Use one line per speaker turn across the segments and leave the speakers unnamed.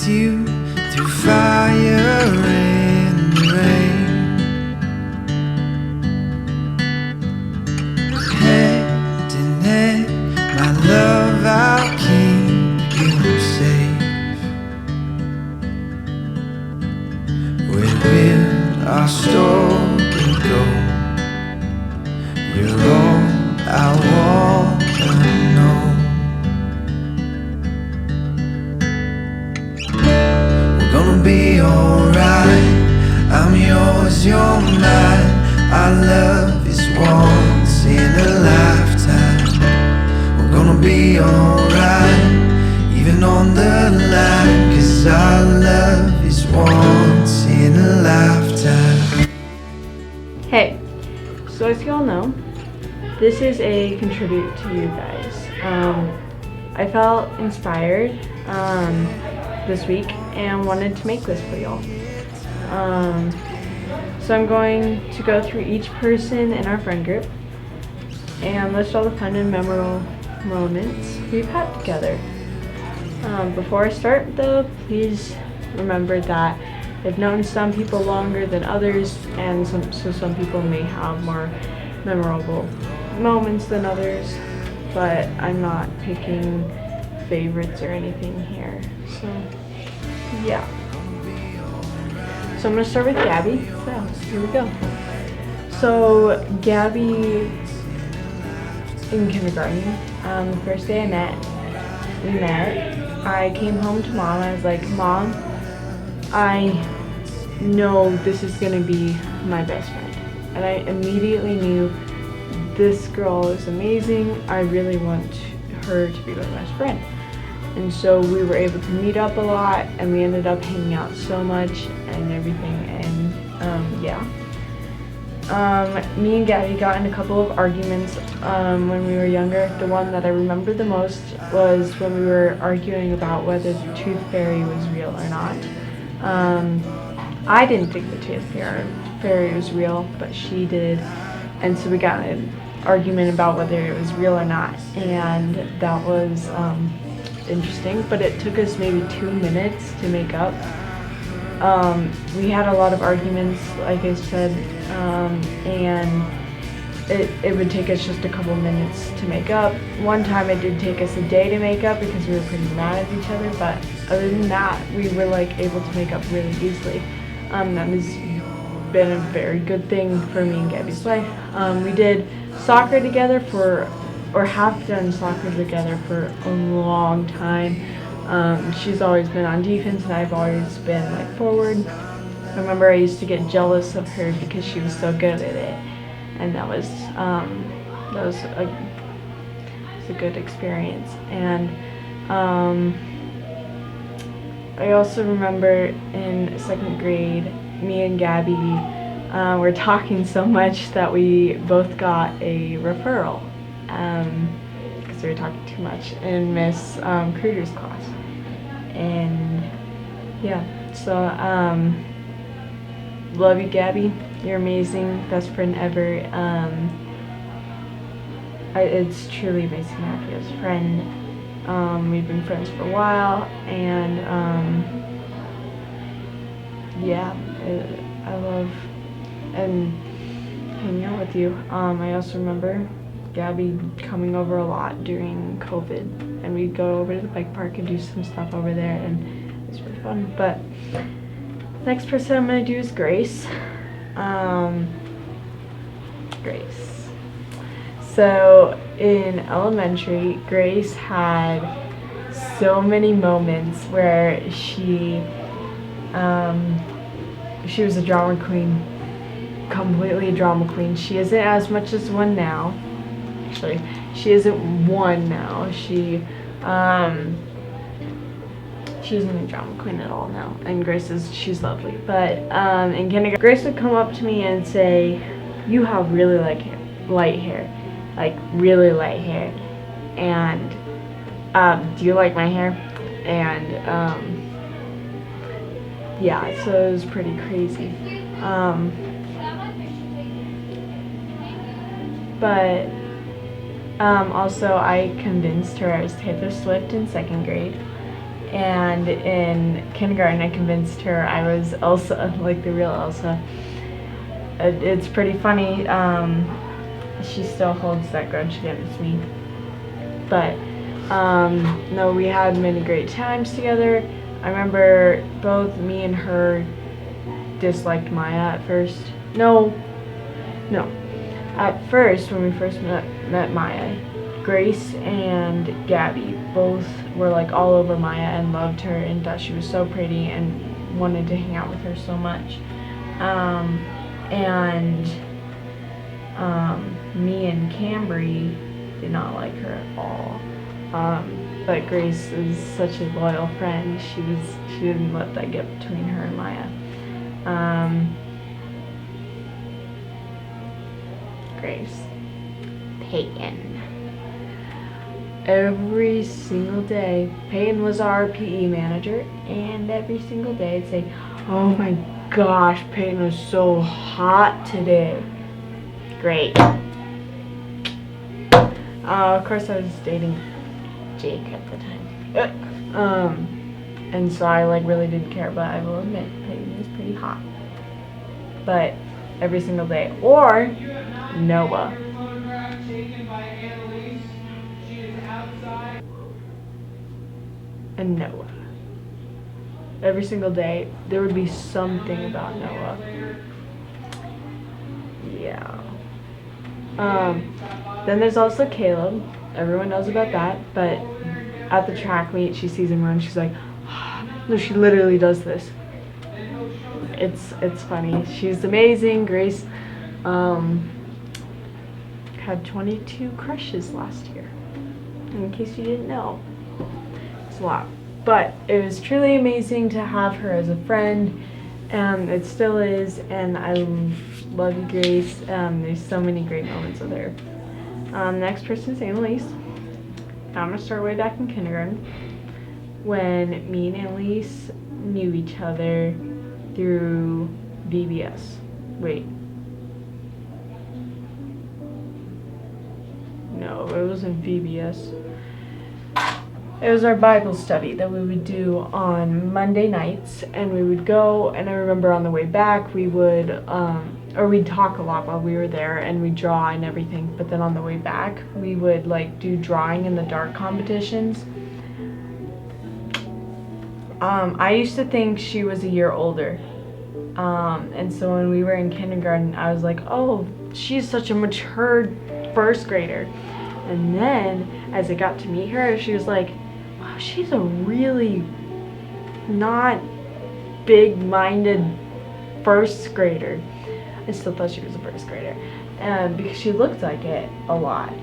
with you through fire and rain. Hand in hand, my love, I'll keep you safe. Where will our story go? You're all I wanna know. We're gonna be alright. I'm yours, you're mine. Our love is once in a lifetime. We're gonna be alright, even on the line, 'cause our love is once in a lifetime.
Hey, so as you all know, this is a contribute to you guys. I felt inspired this week and wanted to make this for y'all. So I'm going to go through each person in our friend group and list all the fun and memorable moments we've had together. Before I start though, please remember that I've known some people longer than others, and so some people may have more memorable moments than others, but I'm not picking favorites or anything here. So yeah. So I'm gonna start with Gabby. So here we go. So Gabby in kindergarten, the first day we met, I came home to Mom. I was like, Mom, I know this is gonna be my best friend. And I immediately knew this girl is amazing. I really want her to be my best friend. And so we were able to meet up a lot, and we ended up hanging out so much and everything. And me and Gabby got in a couple of arguments when we were younger. The one that I remember the most was when we were arguing about whether the tooth fairy was real or not. I didn't think the tooth fairy was real, but she did. And so we got in an argument about whether it was real or not. And that was interesting, but it took us maybe 2 minutes to make up. We had a lot of arguments, like I said, and it would take us just a couple minutes to make up. One time it did take us a day to make up because we were pretty mad at each other, but other than that, we were like able to make up really easily. That has been a very good thing for me and Gabby's life. We did soccer together or have done soccer together for a long time. She's always been on defense and I've always been like forward. I remember I used to get jealous of her because she was so good at it, and that was a good experience. And I also remember in second grade, me and Gabby were talking so much that we both got a referral because we were talking too much in Miss Kruger's class. And yeah, so love you, Gabby. You're amazing, best friend ever. It's truly amazing to have you as a friend. We've been friends for a while, and I love and hanging out with you. I also remember Gabby coming over a lot during COVID, and we'd go over to the bike park and do some stuff over there, and it was really fun. But next person I'm gonna do is Grace. Grace. So in elementary, Grace had so many moments where she was a drama queen, completely a drama queen. She isn't as much as one now. Actually, she isn't one now. She isn't a drama queen at all now. And she's lovely. But in kindergarten, Grace would come up to me and say, "You have really light hair, like really light hair, and do you like my hair?" And yeah, so it was pretty crazy. But also I convinced her I was Taylor Swift in second grade, And in kindergarten, I convinced her I was Elsa, like the real Elsa. It's pretty funny. She still holds that grudge against me. But no, we had many great times together. I remember both me and her disliked Maya at first. No. At first, when we first met Maya, Grace and Gabby both were like all over Maya and loved her and thought she was so pretty and wanted to hang out with her so much. And me and Cambry did not like her at all. But Grace is such a loyal friend. She didn't let that get between her and Maya. Grace. Peyton. Every single day, Peyton was our PE manager, and every single day I'd say, "Oh my gosh, Peyton was so hot today." Great. Of course, I was dating Jake at the time. And so I like really didn't care, but I will admit Peyton was pretty hot. But every single day. Or Noah. And Noah. Every single day there would be something about Noah. Yeah. Then there's also Caleb. Everyone knows about that, but at the track meet she sees him run, she's like, no, she literally does this. It's funny. She's amazing. Grace had 22 crushes last year, in case you didn't know. It's a lot, but it was truly amazing to have her as a friend, and it still is, and I love you, Grace. There's so many great moments with her. Next person is Annalise. I'm gonna start way back in kindergarten when me and Annalise knew each other through VBS. Wait. No, it wasn't VBS. It was our Bible study that we would do on Monday nights, and we would go, and I remember on the way back we would, or we'd talk a lot while we were there, and we'd draw and everything, but then on the way back we would like do drawing in the dark competitions. I used to think she was a year older, and so when we were in kindergarten I was like, oh, she's such a mature first grader. And then as I got to meet her, she was like, wow, she's a really not big-minded first grader. I still thought she was a first grader, because she looked like it a lot.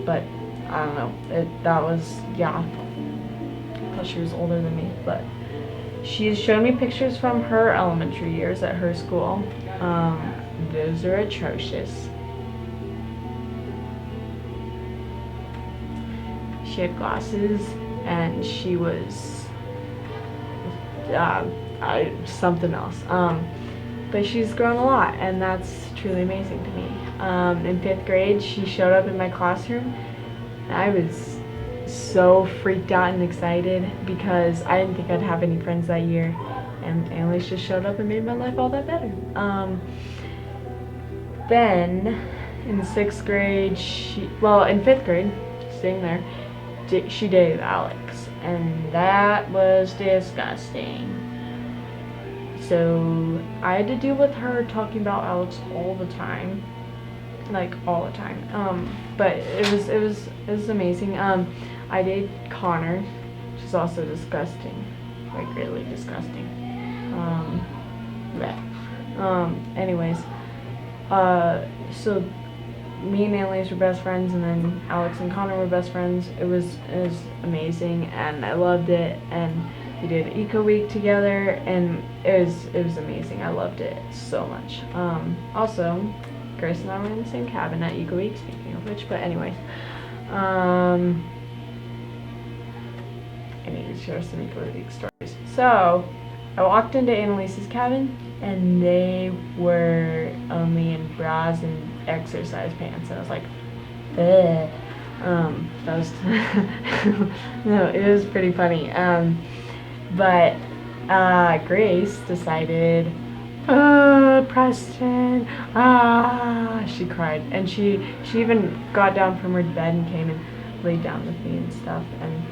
But I don't know. That was, yeah. I thought she was older than me, but she showed me pictures from her elementary years at her school. Those are atrocious. She had glasses, and she was something else. But she's grown a lot, and that's truly amazing to me. In 5th grade, she showed up in my classroom, and I was so freaked out and excited because I didn't think I'd have any friends that year, and Annalise just showed up and made my life all that better. Then in 6th grade, in 5th grade, staying there, she dated Alex, and that was disgusting. So I had to deal with her talking about Alex all the time, like all the time. But it was amazing. I dated Connor, which is also disgusting, like really disgusting. Anyways, so me and Annalise were best friends, and then Alex and Connor were best friends. It was amazing, and I loved it. And we did Eco Week together, and it was amazing. I loved it so much. Also, Grace and I were in the same cabin at Eco Week, speaking of which. But anyways, I need to share some Eco Week stories. So I walked into Annalise's cabin, and they were only in bras and exercise pants, and I was like, ugh. That was no, it was pretty funny. But Grace decided, Preston, she cried, and she even got down from her bed and came and laid down with me and stuff, and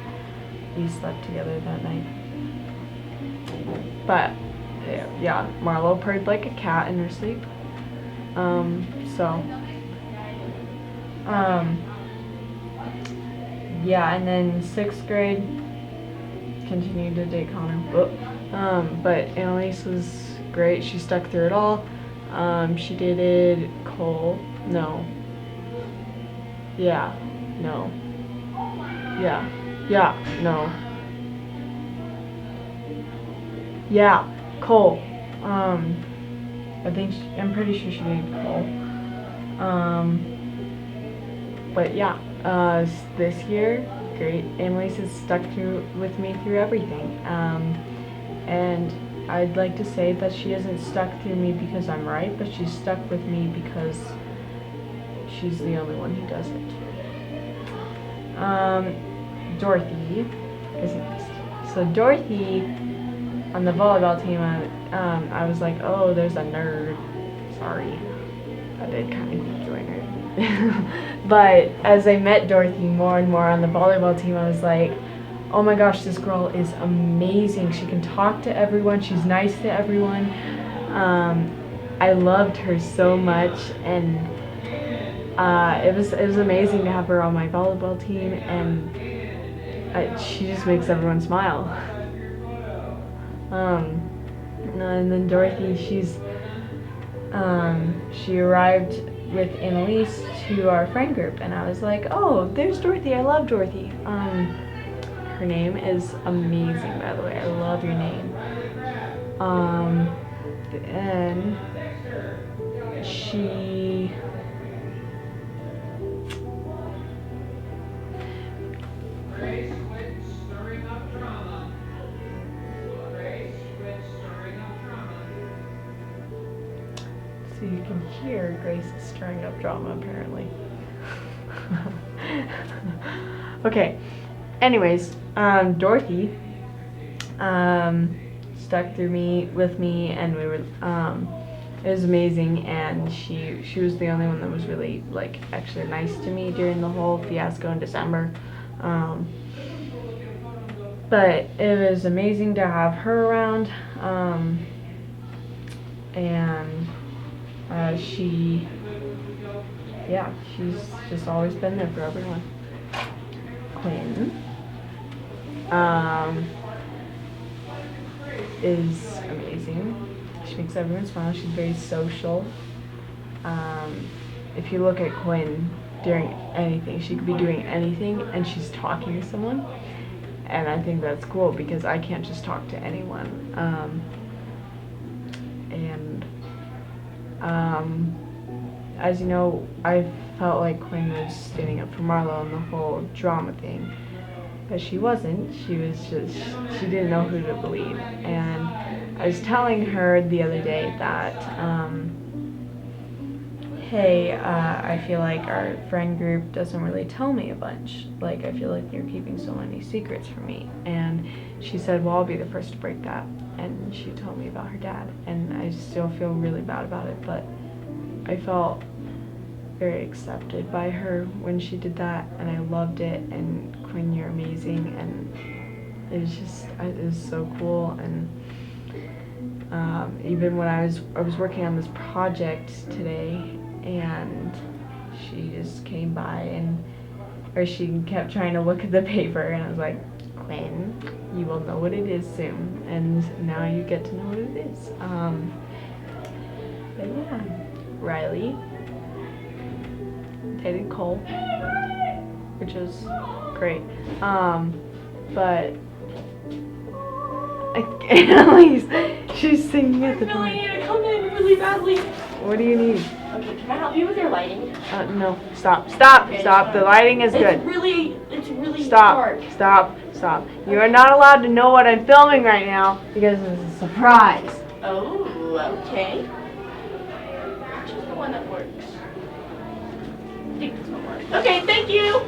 we slept together that night. But yeah, Marlo purred like a cat in her sleep. Yeah, and then 6th grade, continued to date Connor. But Annalise was great. She stuck through it all. She dated Cole. No. Yeah. No. Yeah. Yeah. No. Yeah. Cole. I'm pretty sure she dated Cole. But yeah, this year, great. Annalise has stuck through with me through everything. And I'd like to say that she hasn't stuck through me because I'm right, but she's stuck with me because she's the only one who does it. Dorothy so Dorothy on the volleyball team, I was like, oh, there's a nerd. Sorry, I did kind of join her. But as I met Dorothy more and more on the volleyball team, I was like, oh my gosh, this girl is amazing. She can talk to everyone. She's nice to everyone. I loved her so much, and it was amazing to have her on my volleyball team, and she just makes everyone smile. And then Dorothy, she arrived with Annalise to our friend group, and I was like, oh, there's Dorothy. I love Dorothy. Her name is amazing, by the way. I love your name. And she So you can hear Grace is stirring up drama, apparently. Okay. Anyways, Dorothy stuck with me, and we were. It was amazing, and she was the only one that was really like extra nice to me during the whole fiasco in December. But it was amazing to have her around, and she's just always been there for everyone. Quinn is amazing. She makes everyone smile. She's very social. If you look at Quinn during anything, she could be doing anything and she's talking to someone. And I think that's cool because I can't just talk to anyone. As you know, I felt like Quinn was standing up for Marlo and the whole drama thing. But she wasn't. She didn't know who to believe. And I was telling her the other day that, hey, I feel like our friend group doesn't really tell me a bunch. Like, I feel like you're keeping so many secrets from me. And she said, well, I'll be the first to break that. And she told me about her dad. And I still feel really bad about it, but I felt very accepted by her when she did that, and I loved it. And Quinn, you're amazing, and it was so cool. And even when I was working on this project today, and she just came by or she kept trying to look at the paper, and I was like, Quinn, you will know what it is soon, and now you get to know what it is. But yeah, Riley dated Cole, which was great. But Annalise, she's singing at the door.
I need to come in really badly.
What do you need?
Okay, can I help you with your lighting?
No. Stop.
Okay,
Stop. The lighting is good.
It's really
Stop.
dark.
Stop. You are not allowed to know what I'm filming right now because it's a surprise.
Oh, okay. Which is the one that works? I think this one works. Okay, thank you.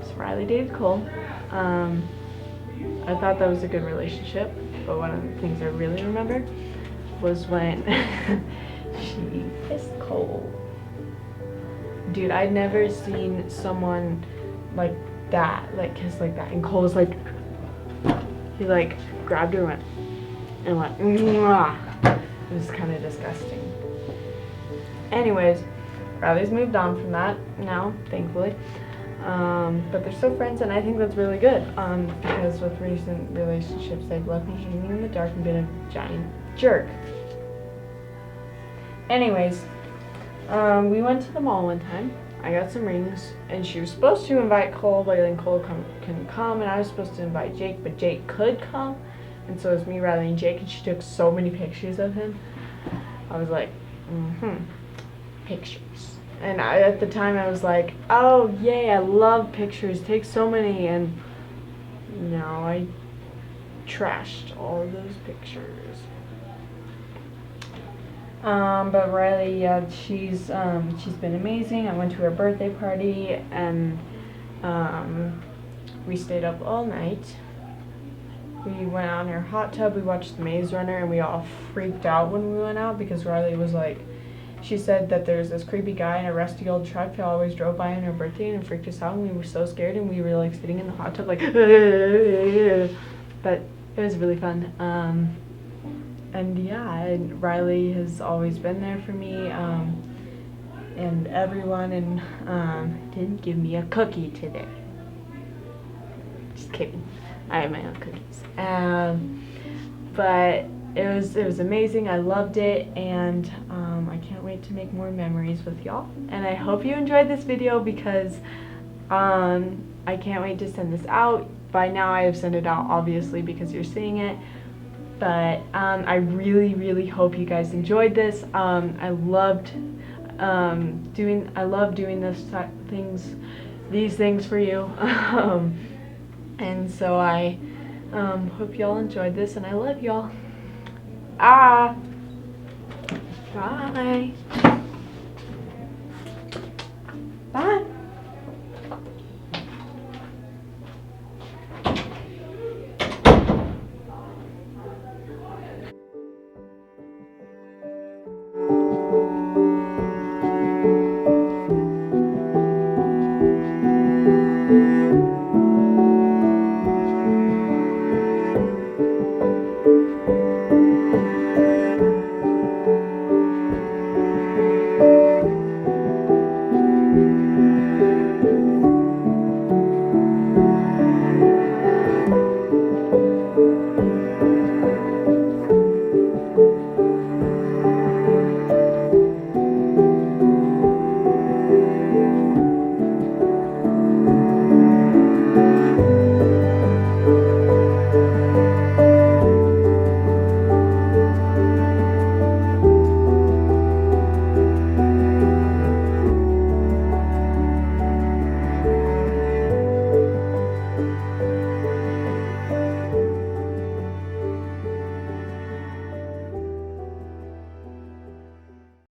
So Riley dated Cole. I thought that was a good relationship, but one of the things I really remember was when she kissed Cole. Dude, I'd never seen someone like that, like kiss like that. And Cole was like, he like grabbed her and went, mwah. It was kind of disgusting. Anyways, Riley's moved on from that now, thankfully. But they're still friends, and I think that's really good. Because with recent relationships, they've left me hanging in the dark and been a giant jerk. Anyways, we went to the mall one time. I got some rings, and she was supposed to invite Cole, but then Cole couldn't come, and I was supposed to invite Jake, but Jake could come, and so it was me, Riley, and Jake, and she took so many pictures of him. I was like, pictures. And at the time, I was like, oh, yay, I love pictures, take so many, and now I trashed all of those pictures. But Riley, yeah, she's been amazing. I went to her birthday party, and we stayed up all night. We went out in her hot tub, we watched The Maze Runner, and we all freaked out when we went out because Riley was like, she said that there's this creepy guy in a rusty old truck who always drove by on her birthday, and it freaked us out, and we were so scared, and we were like sitting in the hot tub like, but it was really fun. And yeah, Riley has always been there for me, and everyone, and didn't give me a cookie today. Just kidding. I have my own cookies. But it was amazing. I loved it, and I can't wait to make more memories with y'all. And I hope you enjoyed this video because I can't wait to send this out. By now I have sent it out, obviously, because you're seeing it. But I really, really hope you guys enjoyed this. I love doing these things for you. And so I hope y'all enjoyed this, and I love y'all. Bye. Bye.